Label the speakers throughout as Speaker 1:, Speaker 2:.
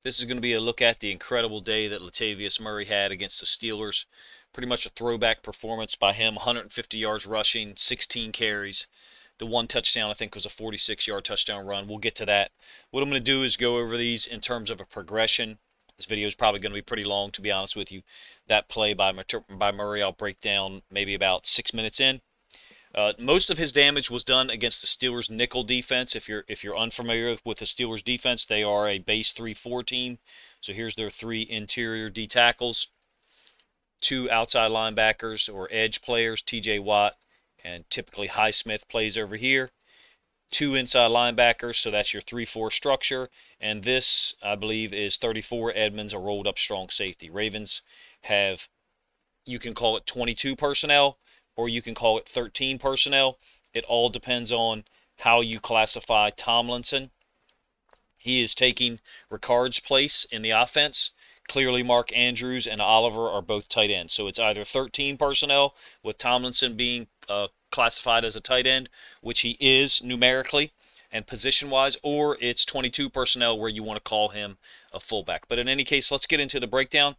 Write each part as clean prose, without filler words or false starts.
Speaker 1: This is going to be a look at the incredible day that Latavius Murray had against the Steelers. Pretty much a throwback performance by him. 150 yards rushing, 16 carries. The one touchdown, I think, was a 46-yard touchdown run. We'll get to that. What I'm going to do is go over these in terms of a progression. This video is probably going to be pretty long, to be honest with you. That play by Murray I'll break down maybe about 6 minutes in. Most of his damage was done against the Steelers' nickel defense. If you're unfamiliar with the Steelers' defense, they are a base 3-4 team. So here's their 3 interior D tackles, 2 outside linebackers or edge players, T.J. Watt, and typically Highsmith plays over here. 2 inside linebackers, so that's your 3-4 structure. And this, I believe, is 34 Edmonds, a rolled up strong safety. Ravens have, you can call it 22 personnel, or you can call it 13 personnel. It all depends on how you classify Tomlinson. He is taking Ricard's place in the offense. Clearly, Mark Andrews and Oliver are both tight ends. So it's either 13 personnel with Tomlinson being classified as a tight end, which he is numerically and position-wise, or it's 22 personnel where you want to call him a fullback. But in any case, let's get into the breakdown.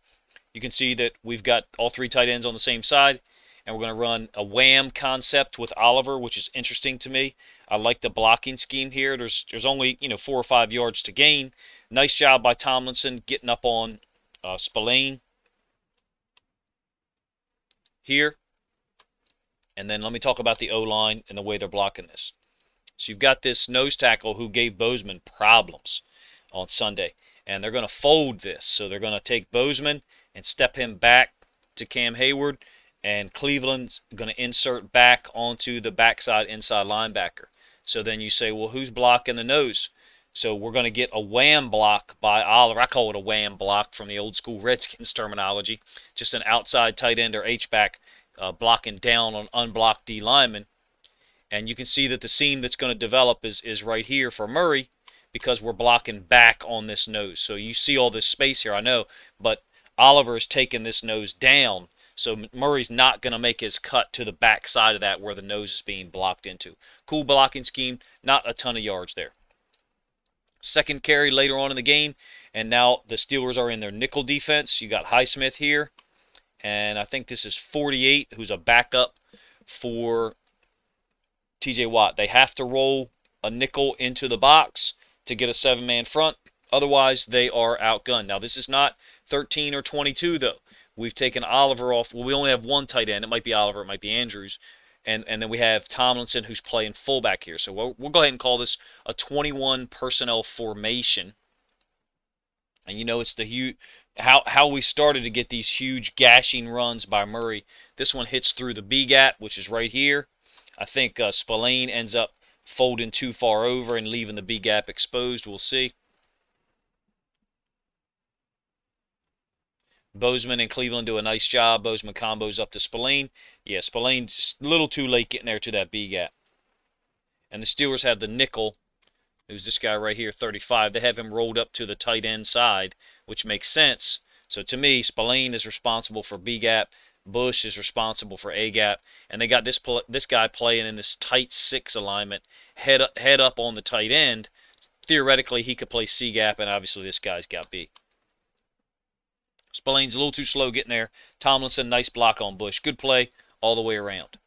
Speaker 1: You can see that we've got all 3 tight ends on the same side. And we're going to run a wham concept with Oliver, which is interesting to me. I like the blocking scheme here. There's only 4 or 5 yards to gain. Nice job by Tomlinson getting up on Spillane here. And then let me talk about the O-line and the way they're blocking this. So you've got this nose tackle who gave Bozeman problems on Sunday. And they're going to fold this. So they're going to take Bozeman and step him back to Cam Hayward. And Cleveland's going to insert back onto the backside inside linebacker. So then you say, well, who's blocking the nose? So we're going to get a wham block by Oliver. I call it a wham block from the old school Redskins terminology. Just an outside tight end or H-back blocking down on unblocked D lineman. And you can see that the seam that's going to develop is right here for Murray because we're blocking back on this nose. So you see all this space here, I know, but Oliver is taking this nose down. So Murray's not going to make his cut to the back side of that where the nose is being blocked into. Cool blocking scheme, not a ton of yards there. Second carry later on in the game, and now the Steelers are in their nickel defense. You got Highsmith here, and I think this is 48, who's a backup for T.J. Watt. They have to roll a nickel into the box to get a 7-man front. Otherwise, they are outgunned. Now, this is not 13 or 22, though. We've taken Oliver off. Well, we only have 1 tight end. It might be Oliver. It might be Andrews. And then we have Tomlinson, who's playing fullback here. So we'll go ahead and call this a 21 personnel formation. And it's the huge how we started to get these huge gashing runs by Murray. This one hits through the B gap, which is right here. I think Spillane ends up folding too far over and leaving the B gap exposed. We'll see. Bozeman and Cleveland do a nice job. Bozeman combos up to Spillane. Yeah, Spillane just a little too late getting there to that B gap. And the Steelers have the nickel, who's this guy right here, 35. They have him rolled up to the tight end side, which makes sense. So to me, Spillane is responsible for B gap. Bush is responsible for A gap. And they got this guy playing in this tight 6 alignment, head up on the tight end. Theoretically, he could play C gap, and obviously this guy's got B. Spillane's a little too slow getting there. Tomlinson, nice block on Bush. Good play all the way around.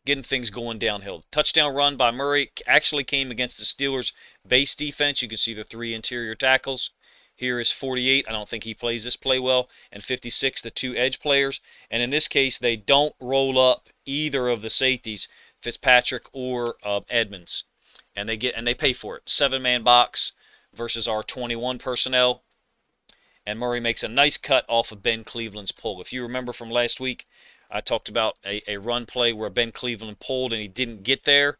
Speaker 1: Getting things going downhill. Touchdown run by Murray actually came against the Steelers' base defense. You can see the 3 interior tackles. Here is 48. I don't think he plays this play well. And 56, the 2 edge players. And in this case, they don't roll up either of the safeties, Fitzpatrick or Edmonds. And they pay for it. 7-man box versus our 21 personnel. And Murray makes a nice cut off of Ben Cleveland's pull. If you remember from last week, I talked about a run play where Ben Cleveland pulled and he didn't get there.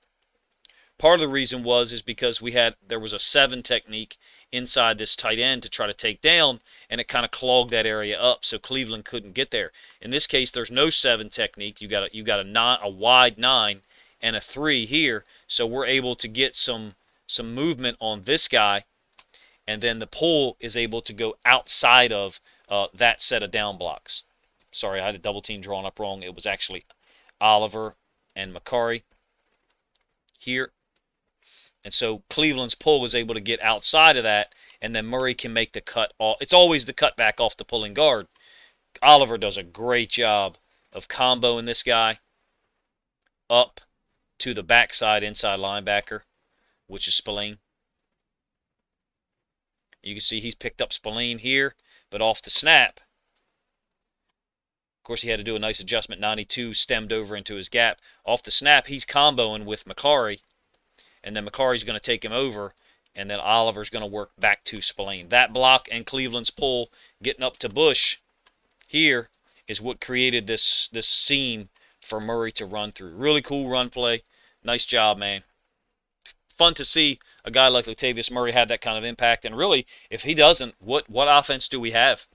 Speaker 1: Part of the reason is because there was a 7 technique inside this tight end to try to take down, and it kind of clogged that area up, so Cleveland couldn't get there. In this case, there's no 7 technique. You got a wide 9 and a 3 here, so we're able to get some movement on this guy. And then the pull is able to go outside of that set of down blocks. Sorry, I had a double team drawn up wrong. It was actually Oliver and McCarry here. And so Cleveland's pull was able to get outside of that and then Murray can make the cut off. It's always the cut back off the pulling guard. Oliver does a great job of comboing this guy up to the backside inside linebacker, which is Spillane. You can see he's picked up Spillane here, but off the snap, of course, he had to do a nice adjustment. 92 stemmed over into his gap. Off the snap, he's comboing with McCary, and then McCary's going to take him over, and then Oliver's going to work back to Spillane. That block and Cleveland's pull getting up to Bush here is what created this seam for Murray to run through. Really cool run play. Nice job, man. Fun to see a guy like Latavius Murray have that kind of impact. And really, if he doesn't, what offense do we have?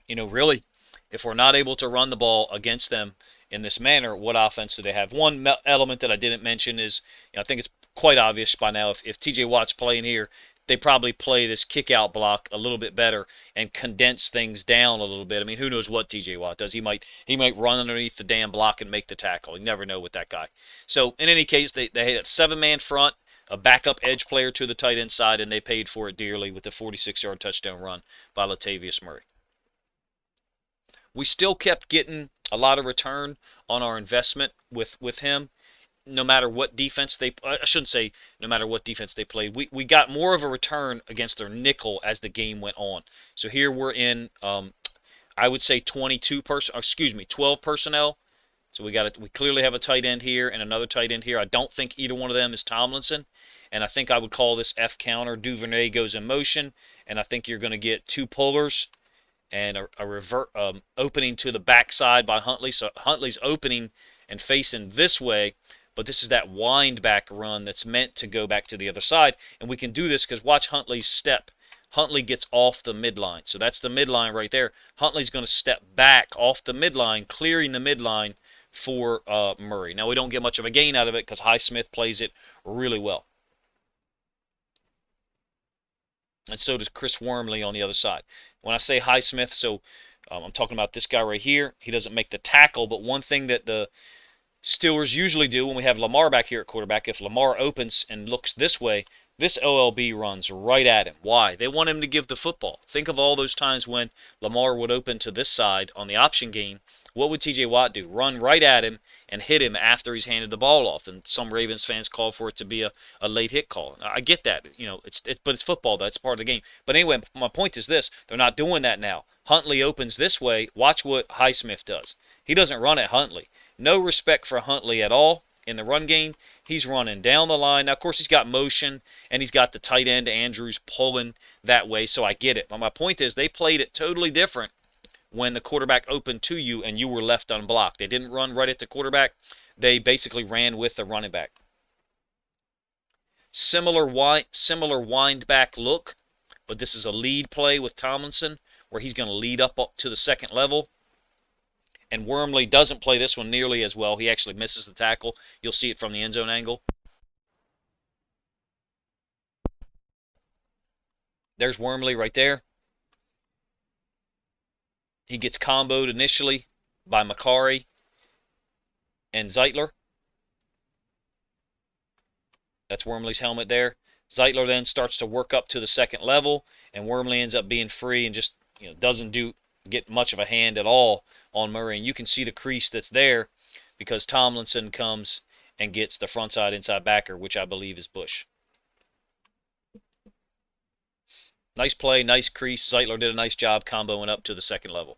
Speaker 1: You know, really, if we're not able to run the ball against them in this manner, what offense do they have? One element that I didn't mention is, I think it's quite obvious by now, if T.J. Watt's playing here, they probably play this kick-out block a little bit better and condense things down a little bit. I mean, who knows what T.J. Watt does? He might run underneath the damn block and make the tackle. You never know with that guy. So, in any case, they had a 7-man front, a backup edge player to the tight end side, and they paid for it dearly with the 46-yard touchdown run by Latavius Murray. We still kept getting a lot of return on our investment with him, no matter what defense they – I shouldn't say no matter what defense they played. We got more of a return against their nickel as the game went on. So here we're in, I would say 12 personnel. So we clearly have a tight end here and another tight end here. I don't think either one of them is Tomlinson. And I think I would call this F counter. Duvernay goes in motion, and I think you're going to get 2 pullers and a revert opening to the backside by Huntley. So Huntley's opening and facing this way, but this is that wind back run that's meant to go back to the other side. And we can do this because watch Huntley's step. Huntley gets off the midline. So that's the midline right there. Huntley's going to step back off the midline, clearing the midline for Murray. Now, we don't get much of a gain out of it because Highsmith plays it really well. And so does Chris Wormley on the other side. When I say Highsmith, so I'm talking about this guy right here. He doesn't make the tackle, but one thing that the Steelers usually do when we have Lamar back here at quarterback, if Lamar opens and looks this way, this OLB runs right at him. Why? They want him to give the football. Think of all those times when Lamar would open to this side on the option game. What would T.J. Watt do? Run right at him and hit him after he's handed the ball off. And some Ravens fans call for it to be a late hit call. I get that, but it's football. That's part of the game. But anyway, my point is this: they're not doing that now. Huntley opens this way. Watch what Highsmith does. He doesn't run at Huntley. No respect for Huntley at all in the run game. He's running down the line. Now, of course, he's got motion, and he's got the tight end, Andrews, pulling that way, so I get it. But my point is they played it totally different when the quarterback opened to you and you were left unblocked. They didn't run right at the quarterback. They basically ran with the running back. Similar wind back look, but this is a lead play with Tomlinson where he's going to lead up to the second level. And Wormley doesn't play this one nearly as well. He actually misses the tackle. You'll see it from the end zone angle. There's Wormley right there. He gets comboed initially by McCary and Zeitler. That's Wormley's helmet there. Zeitler then starts to work up to the second level, and Wormley ends up being free and just doesn't get much of a hand at all on Murray. And you can see the crease that's there because Tomlinson comes and gets the frontside inside backer, which I believe is Bush. Nice play, nice crease. Zeitler did a nice job comboing up to the second level.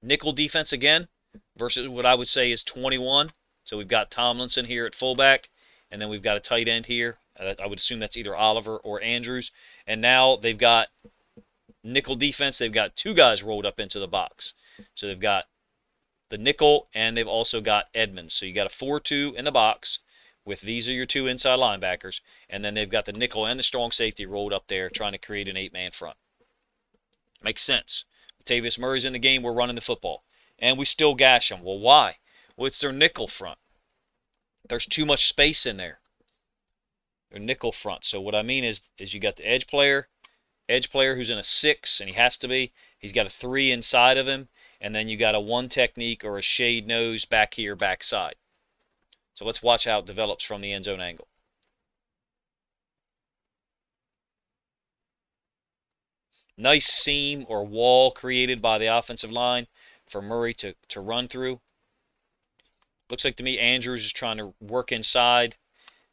Speaker 1: Nickel defense again versus what I would say is 21. So we've got Tomlinson here at fullback, and then we've got a tight end here. I would assume that's either Oliver or Andrews. And now they've got nickel defense. They've got 2 guys rolled up into the box. So they've got the nickel, and they've also got Edmonds. So you got a 4-2 in the box with these are your 2 inside linebackers. And then they've got the nickel and the strong safety rolled up there trying to create an 8-man front. Makes sense. Latavius Murray's in the game. We're running the football. And we still gash them. Well, why? Well, it's their nickel front. There's too much space in there. Their nickel front. So what I mean is you got the edge player who's in a 6, and he has to be. He's got a 3 inside of him, and then you got a 1 technique or a shade nose back here, backside. So let's watch how it develops from the end zone angle. Nice seam or wall created by the offensive line for Murray to run through. Looks like to me Andrews is trying to work inside.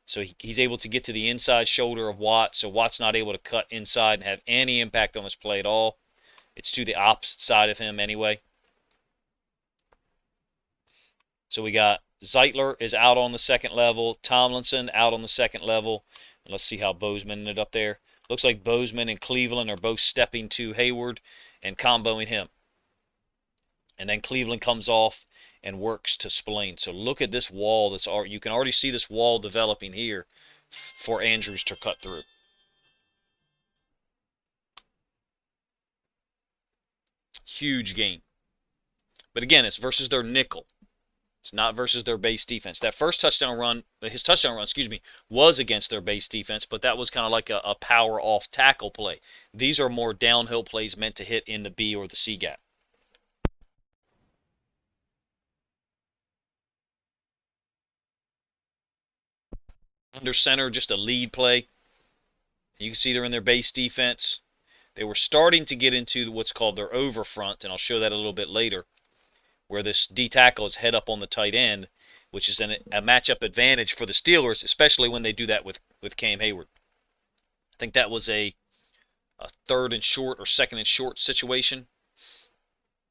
Speaker 1: So he's able to get to the inside shoulder of Watt. So Watt's not able to cut inside and have any impact on this play at all. It's to the opposite side of him anyway. So we got Zeitler is out on the second level. Tomlinson out on the second level. And let's see how Bozeman ended up there. Looks like Bozeman and Cleveland are both stepping to Hayward and comboing him. And then Cleveland comes off and works to Spillane. So look at this wall. You can already see this wall developing here for Andrews to cut through. Huge gain. But again, it's versus their nickel. It's not versus their base defense. That first touchdown run, his touchdown run, was against their base defense, but that was kind of like a power off tackle play. These are more downhill plays meant to hit in the B or the C gap. Under center, just a lead play. You can see they're in their base defense. They were starting to get into what's called their over front, and I'll show that a little bit later, where this D tackle is head up on the tight end, which is a matchup advantage for the Steelers, especially when they do that with Cam Hayward. I think that was a third and short or second and short situation.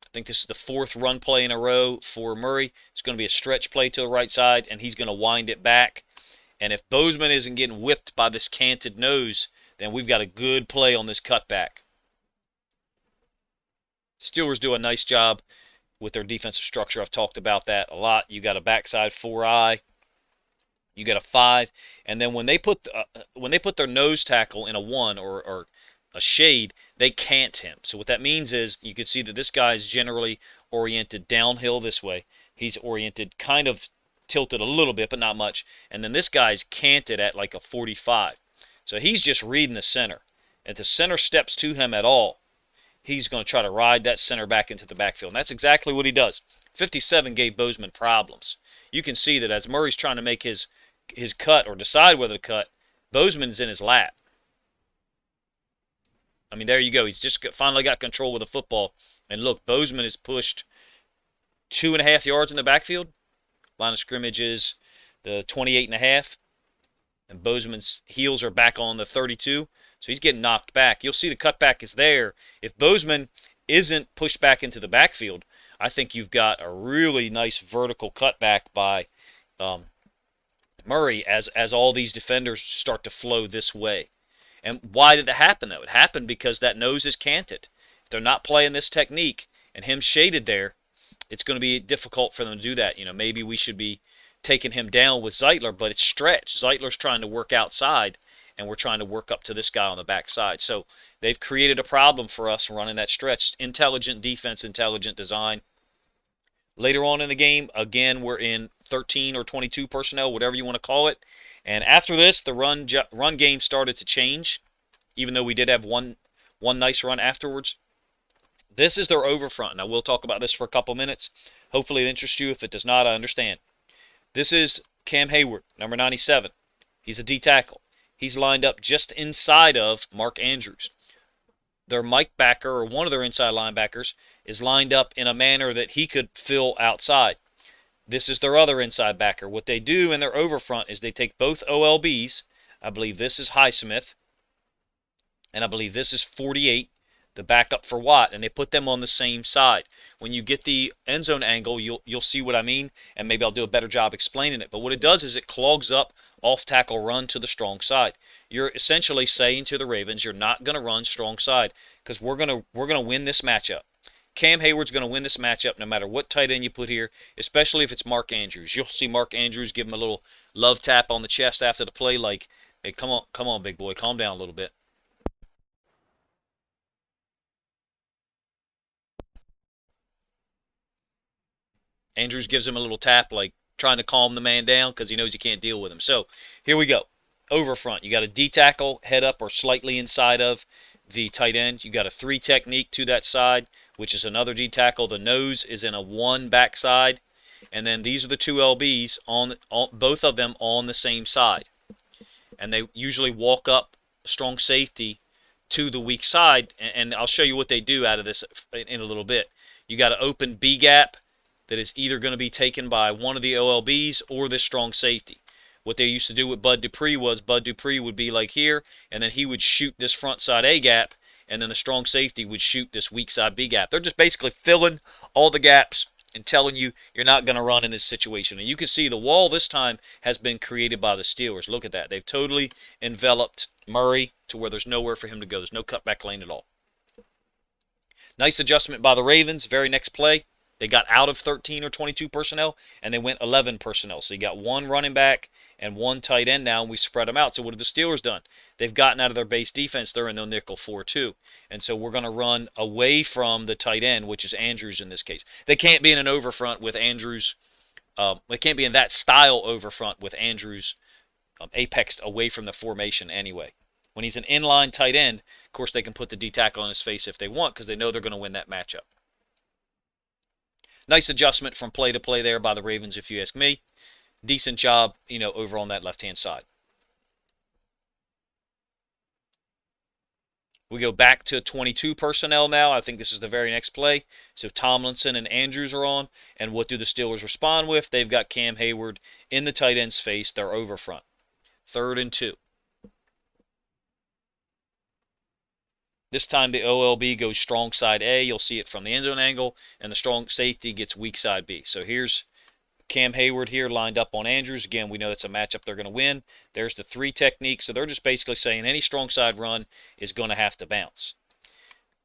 Speaker 1: I think this is the fourth run play in a row for Murray. It's going to be a stretch play to the right side, and he's going to wind it back. And if Bozeman isn't getting whipped by this canted nose, then we've got a good play on this cutback. Steelers do a nice job with their defensive structure. I've talked about that a lot. You got a backside 4-eye. You got a 5. And then when they put their nose tackle in a 1 or a shade, they can't him. So what that means is you can see that this guy is generally oriented downhill this way. He's oriented kind of tilted a little bit, but not much. And then this guy's canted at like a 45. So he's just reading the center. If the center steps to him at all, he's going to try to ride that center back into the backfield. And that's exactly what he does. 57 gave Bozeman problems. You can see that as Murray's trying to make his cut or decide whether to cut, Bozeman's in his lap. I mean, there you go. He's just finally got control of the football. And look, Bozeman is pushed 2.5 yards in the backfield. Line of scrimmage is the 28.5. And Bozeman's heels are back on the 32. So he's getting knocked back. You'll see the cutback is there. If Bozeman isn't pushed back into the backfield, I think you've got a really nice vertical cutback by Murray as all these defenders start to flow this way. And why did it happen, though? It happened because that nose is canted. If they're not playing this technique and him shaded there, it's going to be difficult for them to do that. You know, maybe we should be taking him down with Zeitler, but it's stretched. Zeitler's trying to work outside, and we're trying to work up to this guy on the backside. So they've created a problem for us running that stretch. Intelligent defense, intelligent design. Later on in the game, again, we're in 13 or 22 personnel, whatever you want to call it. And after this, the run game started to change, even though we did have one nice run afterwards. This is their over front. Now, we'll talk about this for a couple minutes. Hopefully it interests you. If it does not, I understand. This is Cam Hayward, number 97. He's a D tackle. He's lined up just inside of Mark Andrews. Their Mike backer, or one of their inside linebackers, is lined up in a manner that he could fill outside. This is their other inside backer. What they do in their over front is they take both OLBs. I believe this is Highsmith, and I believe this is 48, the backup for Watt, and they put them on the same side. When you get the end zone angle, you'll see what I mean, and maybe I'll do a better job explaining it. But what it does is it clogs up off-tackle run to the strong side. You're essentially saying to the Ravens, you're not going to run strong side because we're gonna win this matchup. Cam Hayward's going to win this matchup no matter what tight end you put here, especially if it's Mark Andrews. You'll see Mark Andrews give him a little love tap on the chest after the play like, hey, come on, big boy, calm down a little bit. Andrews gives him a little tap like trying to calm the man down because he knows he can't deal with him. So here we go. Over front, you got a D tackle, head up or slightly inside of the tight end. You got a 3 technique to that side, which is another D tackle. The nose is in a 1 backside. And then these are the 2 LBs, on both of them on the same side. And they usually walk up strong safety to the weak side, and I'll show you what they do out of this in a little bit. You got an open B gap that is either going to be taken by one of the OLBs or this strong safety. What they used to do with Bud Dupree was Bud Dupree would be like here, and then he would shoot this front side A gap, and then the strong safety would shoot this weak side B gap. They're just basically filling all the gaps and telling you you're not going to run in this situation. And you can see the wall this time has been created by the Steelers. Look at that. They've totally enveloped Murray to where there's nowhere for him to go. There's no cutback lane at all. Nice adjustment by the Ravens. Very next play, they got out of 13 or 22 personnel, and they went 11 personnel. So you got one running back and one tight end now, and we spread them out. So what have the Steelers done? They've gotten out of their base defense. They're in their nickel 4-2. And so we're going to run away from the tight end, which is Andrews in this case. They can't be in an overfront with Andrews. They can't be in that style overfront with Andrews apexed away from the formation anyway. When he's an inline tight end, of course, they can put the D tackle on his face if they want because they know they're going to win that matchup. Nice adjustment from play to play there by the Ravens, if you ask me. Decent job, over on that left-hand side. We go back to 22 personnel now. I think this is the very next play. So Tomlinson and Andrews are on. And what do the Steelers respond with? They've got Cam Hayward in the tight end's face. They're over front. 3rd and 2. This time the OLB goes strong side A. You'll see it from the end zone angle. And the strong safety gets weak side B. So here's Cam Hayward here lined up on Andrews. Again, we know that's a matchup they're going to win. There's the 3 technique. So they're just basically saying any strong side run is going to have to bounce.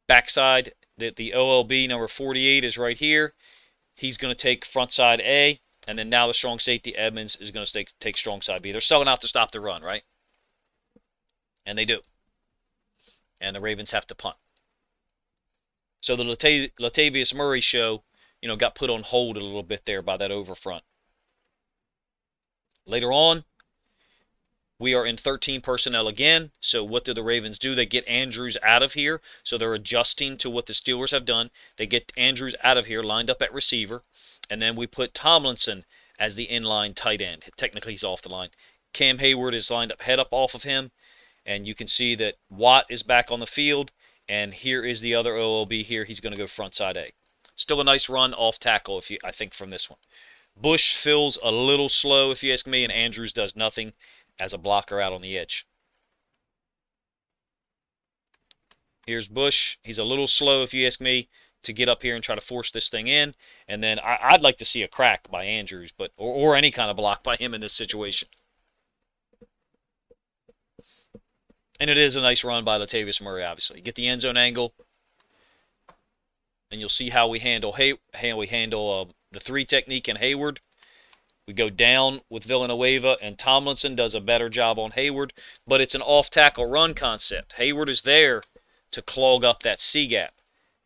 Speaker 1: Backside, the OLB number 48 is right here. He's going to take front side A. And then now the strong safety Edmonds is going to take strong side B. They're selling out to stop the run, right? And they do. And the Ravens have to punt. So the Latavius Murray show, got put on hold a little bit there by that overfront. Later on, we are in 13 personnel again. So what do the Ravens do? They get Andrews out of here. So they're adjusting to what the Steelers have done. They get Andrews out of here, lined up at receiver. And then we put Tomlinson as the inline tight end. Technically, he's off the line. Cam Hayward is lined up head up off of him. And you can see that Watt is back on the field. And here is the other OLB here. He's going to go front side A. Still a nice run off tackle, I think, from this one. Bush fills a little slow, if you ask me, and Andrews does nothing as a blocker out on the edge. Here's Bush. He's a little slow, if you ask me, to get up here and try to force this thing in. And then I'd like to see a crack by Andrews, or any kind of block by him in this situation. And it is a nice run by Latavius Murray, obviously. Get the end zone angle, and you'll see how we handle the 3 technique and Hayward. We go down with Villanueva, and Tomlinson does a better job on Hayward, but it's an off-tackle run concept. Hayward is there to clog up that C gap.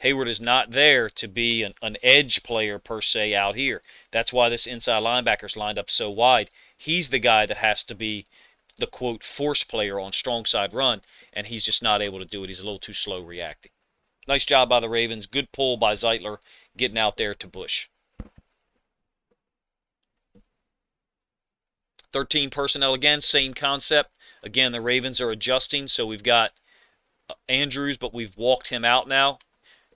Speaker 1: Hayward is not there to be an edge player per se out here. That's why this inside linebacker's lined up so wide. He's the guy that has to be the, quote, force player on strong side run, and he's just not able to do it. He's a little too slow reacting. Nice job by the Ravens. Good pull by Zeitler getting out there to Bush. 13 personnel again, same concept. Again, the Ravens are adjusting, so we've got Andrews, but we've walked him out now.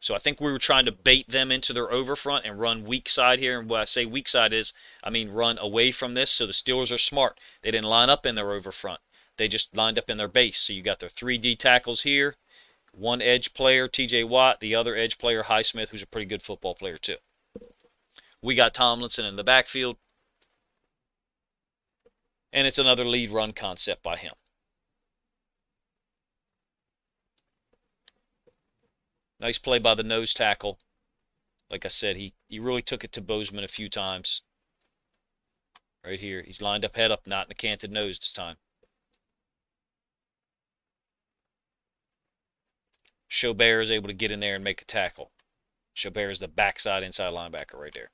Speaker 1: So I think we were trying to bait them into their overfront and run weak side here. And when I say weak side I mean run away from this. So the Steelers are smart. They didn't line up in their overfront. They just lined up in their base. So you got their 3 D tackles here. One edge player, T.J. Watt. The other edge player, Highsmith, who's a pretty good football player too. We got Tomlinson in the backfield. And it's another lead run concept by him. Nice play by the nose tackle. Like I said, he really took it to Bozeman a few times. Right here. He's lined up head up, not in the canted nose this time. Chaubert is able to get in there and make a tackle. Chaubert is the backside inside linebacker right there.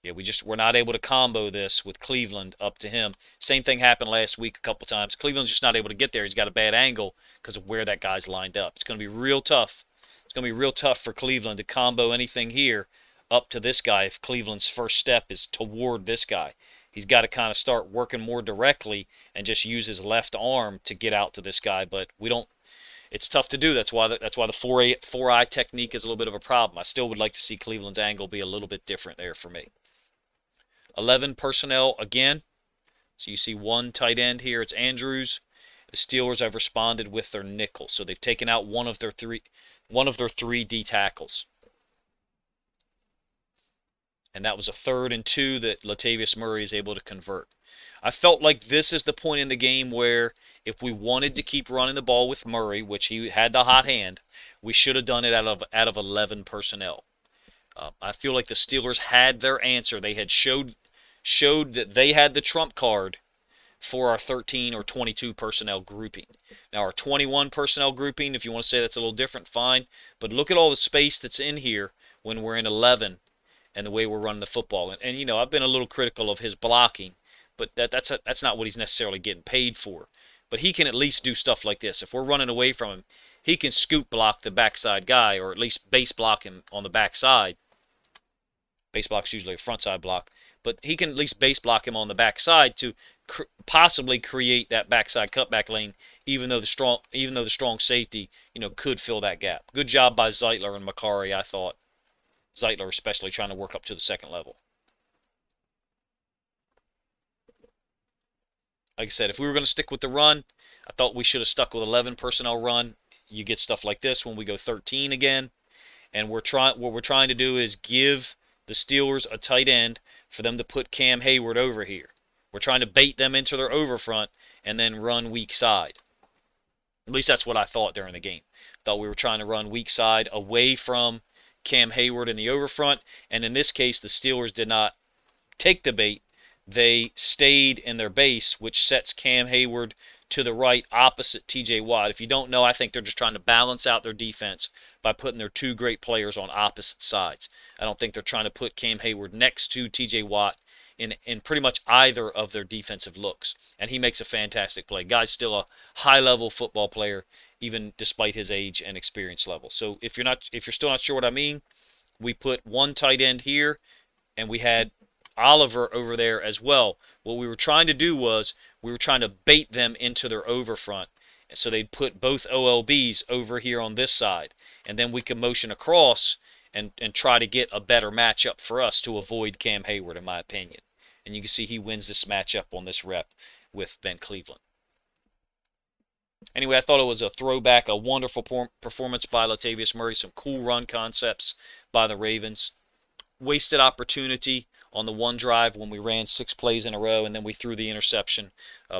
Speaker 1: Yeah, we're not able to combo this with Cleveland up to him. Same thing happened last week a couple times. Cleveland's just not able to get there. He's got a bad angle because of where that guy's lined up. It's going to be real tough. It's going to be real tough for Cleveland to combo anything here up to this guy if Cleveland's first step is toward this guy. He's got to kind of start working more directly and just use his left arm to get out to this guy. But we don't. It's tough to do. That's why the 4-eye technique is a little bit of a problem. I still would like to see Cleveland's angle be a little bit different there for me. 11 personnel again. So you see one tight end here. It's Andrews. The Steelers have responded with their nickel. So they've taken out one of their three D tackles. And that was a 3rd and 2 that Latavius Murray is able to convert. I felt like this is the point in the game where if we wanted to keep running the ball with Murray, which he had the hot hand, we should have done it out of 11 personnel. I feel like the Steelers had their answer. They had showed that they had the trump card for our 13 or 22 personnel grouping. Now our 21 personnel grouping, if you want to say that's a little different, fine. But look at all the space that's in here when we're in 11 and the way we're running the football. And you know, I've been a little critical of his blocking, but that's not what he's necessarily getting paid for. But he can at least do stuff like this. If we're running away from him, he can scoop block the backside guy, or at least base block him on the backside. Base block's usually a frontside block, but he can at least base block him on the backside to possibly create that backside cutback lane, even though the strong safety, you know, could fill that gap. Good job by Zeitler and Macari, I thought. Zeitler especially trying to work up to the second level. Like I said, if we were going to stick with the run, I thought we should have stuck with 11 personnel run. You get stuff like this when we go 13 again. And what we're trying to do is give the Steelers a tight end for them to put Cam Hayward over here. We're trying to bait them into their over front and then run weak side. At least that's what I thought during the game. Thought we were trying to run weak side away from Cam Hayward in the over front. And in this case, the Steelers did not take the bait. They stayed in their base, which sets Cam Hayward to the right opposite TJ Watt. If you don't know, I think they're just trying to balance out their defense by putting their two great players on opposite sides. I don't think they're trying to put Cam Hayward next to TJ Watt in pretty much either of their defensive looks. And he makes a fantastic play. Guy's still a high-level football player, even despite his age and experience level. So if you're still not sure what I mean, we put one tight end here, and we had Oliver over there as well. What we were trying to do was we were trying to bait them into their over front. So they'd put both OLBs over here on this side. And then we could motion across and try to get a better matchup for us to avoid Cam Hayward, in my opinion. And you can see he wins this matchup on this rep with Ben Cleveland. Anyway, I thought it was a throwback, a wonderful performance by Latavius Murray. Some cool run concepts by the Ravens. Wasted opportunity on the one drive when we ran 6 plays in a row, and then we threw the interception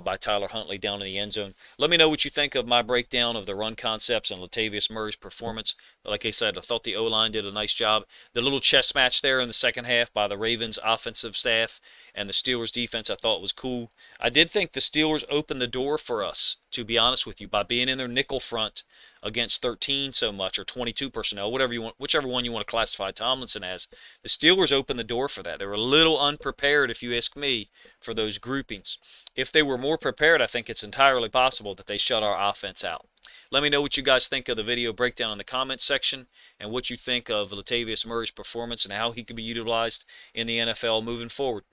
Speaker 1: by Tyler Huntley down in the end zone. Let me know what you think of my breakdown of the run concepts and Latavius Murray's performance. Like I said, I thought the O-line did a nice job. The little chess match there in the second half by the Ravens offensive staff and the Steelers defense I thought was cool. I did think the Steelers opened the door for us, to be honest with you, by being in their nickel front against 13 so much, or 22 personnel, whichever one you want to classify Tomlinson as. The Steelers opened the door for that. They were a little unprepared, if you ask me, for those groupings. If they were more prepared, I think it's entirely possible that they shut our offense out. Let me know what you guys think of the video breakdown in the comments section, and what you think of Latavius Murray's performance and how he could be utilized in the NFL moving forward.